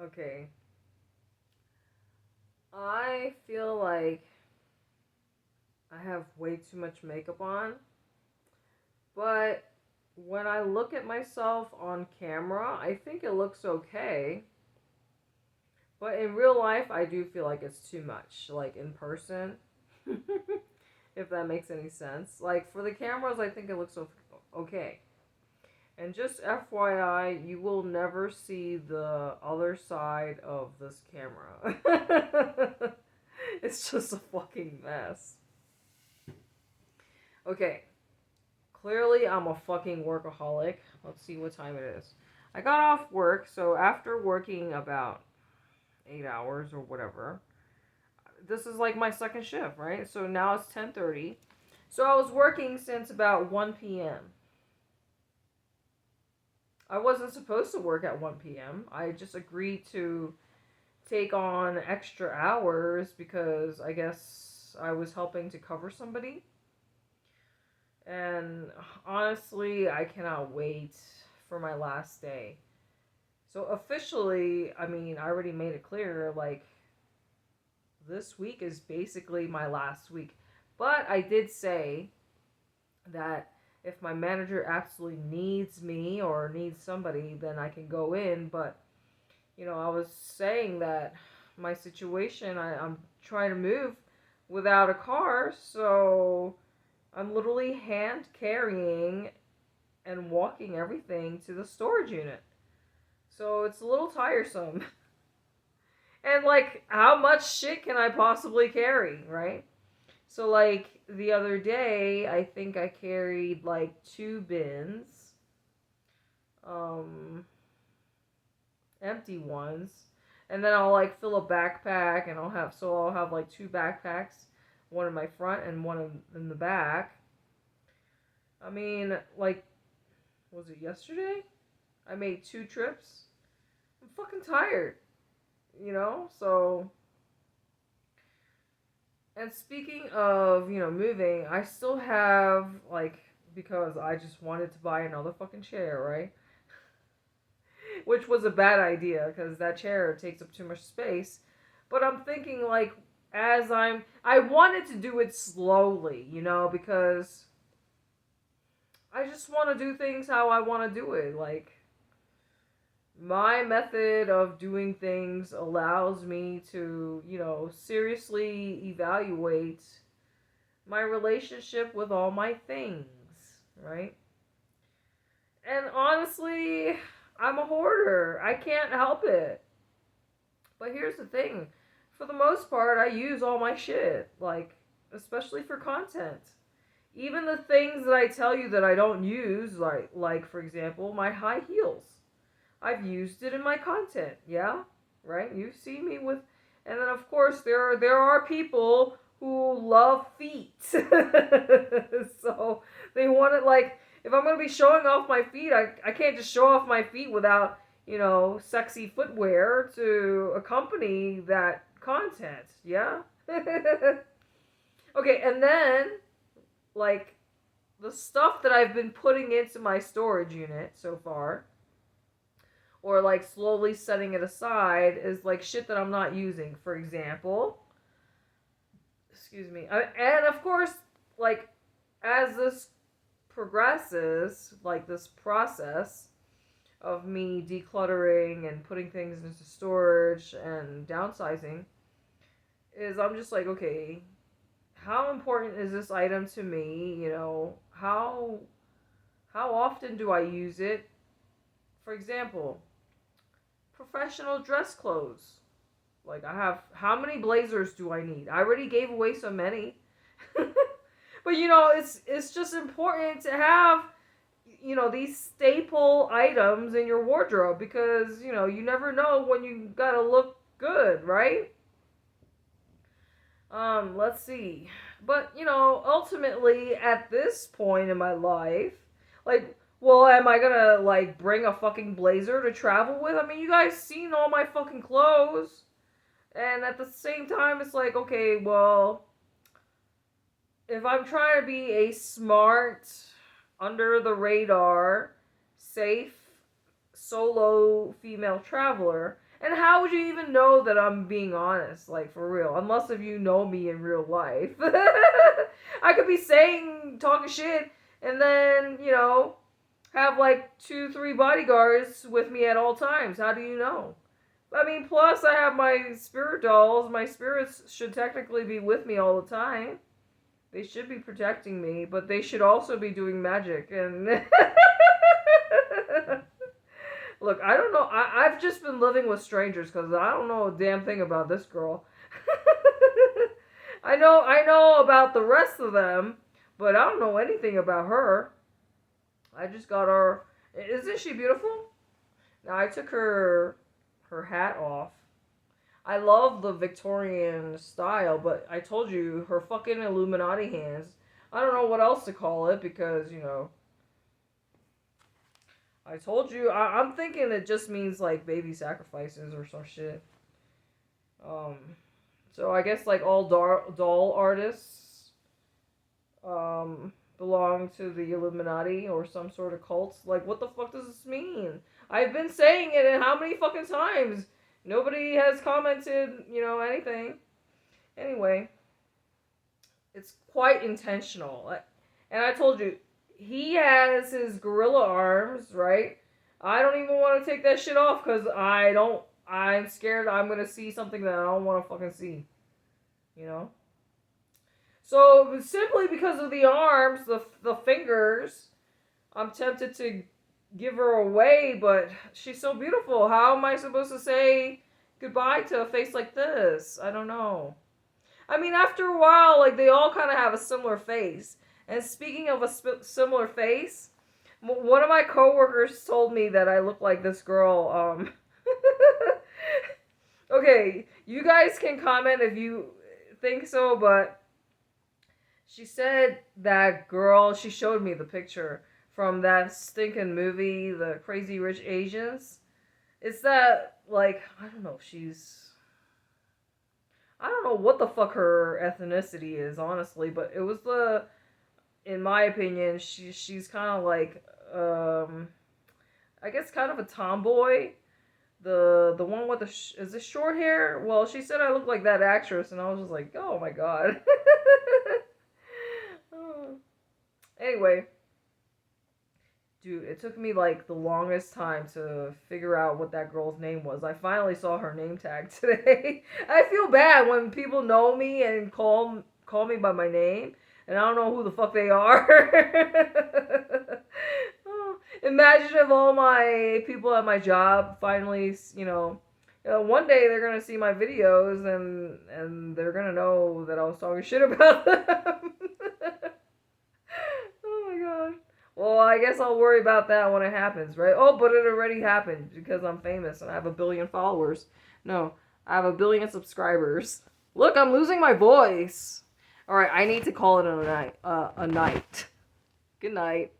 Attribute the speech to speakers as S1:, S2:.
S1: Okay. I feel like I have way too much makeup on, but when I look at myself on camera, I think it looks okay. But in real life, I do feel like it's too much, like in person. If that makes any sense. Like for the cameras, I think it looks okay. And just FYI, you will never see the other side of this camera. It's just a fucking mess. Okay, clearly I'm a fucking workaholic. Let's see what time it is. I got off work, so after working about 8 hours or whatever, this is like my second shift, right? So now it's 10:30. So I was working since about 1 p.m. I wasn't supposed to work at 1 p.m. I just agreed to take on extra hours because I guess I was helping to cover somebody. And honestly, I cannot wait for my last day. So officially, I mean, I already made it clear like this week is basically my last week. But I did say that if my manager absolutely needs me or needs somebody, then I can go in. But, I was saying that my situation, I'm trying to move without a car, so I'm literally hand carrying and walking everything to the storage unit. So it's a little tiresome. And, like, how much shit can I possibly carry, right? So, like, the other day, I think I carried, like, 2 bins, um, empty ones. And then I'll, like, fill a backpack, and I'll have, like, 2 backpacks, one in my front and one in the back. I mean, like, was it yesterday? I made 2 trips. I'm fucking tired, So, and speaking of, moving, I still have, like, because I just wanted to buy another fucking chair, right? Which was a bad idea because that chair takes up too much space. But I'm thinking, like, I wanted to do it slowly, because I just want to do things how I want to do it. Like, my method of doing things allows me to, seriously evaluate my relationship with all my things, right? And honestly, I'm a hoarder. I can't help it. But here's the thing. For the most part, I use all my shit, like, especially for content. Even the things that I tell you that I don't use, like for example, my high heels. I've used it in my content, yeah? Right? You've seen me with, and then of course there are people who love feet. So they want it, like, if I'm gonna be showing off my feet, I can't just show off my feet without, sexy footwear to accompany that content, yeah? Okay, and then, like, the stuff that I've been putting into my storage unit so far, or like slowly setting it aside, is like shit that I'm not using. For example, excuse me, and of course, like, as this progresses, like this process of me decluttering and putting things into storage and downsizing, is I'm just like, okay, how important is this item to me? How often do I use it? For example, professional dress clothes. Like, I have, how many blazers do I need? I already gave away so many. But it's just important to have, these staple items in your wardrobe because, you never know when you gotta look good, right? Let's see. But, ultimately at this point in my life, like, well, am I gonna, like, bring a fucking blazer to travel with? I mean, you guys seen all my fucking clothes. And at the same time, it's like, okay, well, if I'm trying to be a smart, under the radar, safe, solo female traveler, And how would you even know that I'm being honest, like for real? Unless if you know me in real life. I could be talking shit, and then, have like 2, 3 bodyguards with me at all times. How do you know? I mean, plus I have my spirit dolls. My spirits should technically be with me all the time. They should be protecting me, but they should also be doing magic. And look, I don't know. I've just been living with strangers because I don't know a damn thing about this girl. I know about the rest of them, but I don't know anything about her. I just got her. Isn't she beautiful? Now I took her hat off. I love the Victorian style, but I told you her fucking Illuminati hands. I don't know what else to call it because I told you. I'm thinking it just means like baby sacrifices or some shit. Um, so I guess like all doll artists belong to the Illuminati or some sort of cult. Like, what the fuck does this mean? I've been saying it, and how many fucking times? Nobody has commented, anything. Anyway, it's quite intentional. And I told you, he has his gorilla arms, right? I don't even want to take that shit off because I'm scared I'm going to see something that I don't want to fucking see. So, simply because of the arms, the fingers, I'm tempted to give her away, but she's so beautiful. How am I supposed to say goodbye to a face like this? I don't know. I mean, after a while, like, they all kind of have a similar face. And speaking of a similar face, one of my coworkers told me that I look like this girl. Okay, you guys can comment if you think so, but she said that girl, she showed me the picture from that stinking movie, The Crazy Rich Asians. It's that, like, I don't know if I don't know what the fuck her ethnicity is, honestly, but it was in my opinion, she's kind of like, I guess kind of a tomboy. The one with is it short hair? Well, she said I look like that actress, and I was just like, oh my god. Anyway, dude, it took me like the longest time to figure out what that girl's name was. I finally saw her name tag today. I feel bad when people know me and call me by my name, and I don't know who the fuck they are. Imagine if all my people at my job finally, one day they're gonna see my videos and they're gonna know that I was talking shit about them. Oh my god. Well, I guess I'll worry about that when it happens, right? Oh, but it already happened because I'm famous and I have 1 billion followers. No, I have 1 billion subscribers. Look, I'm losing my voice. All right, I need to call it a night. Good night.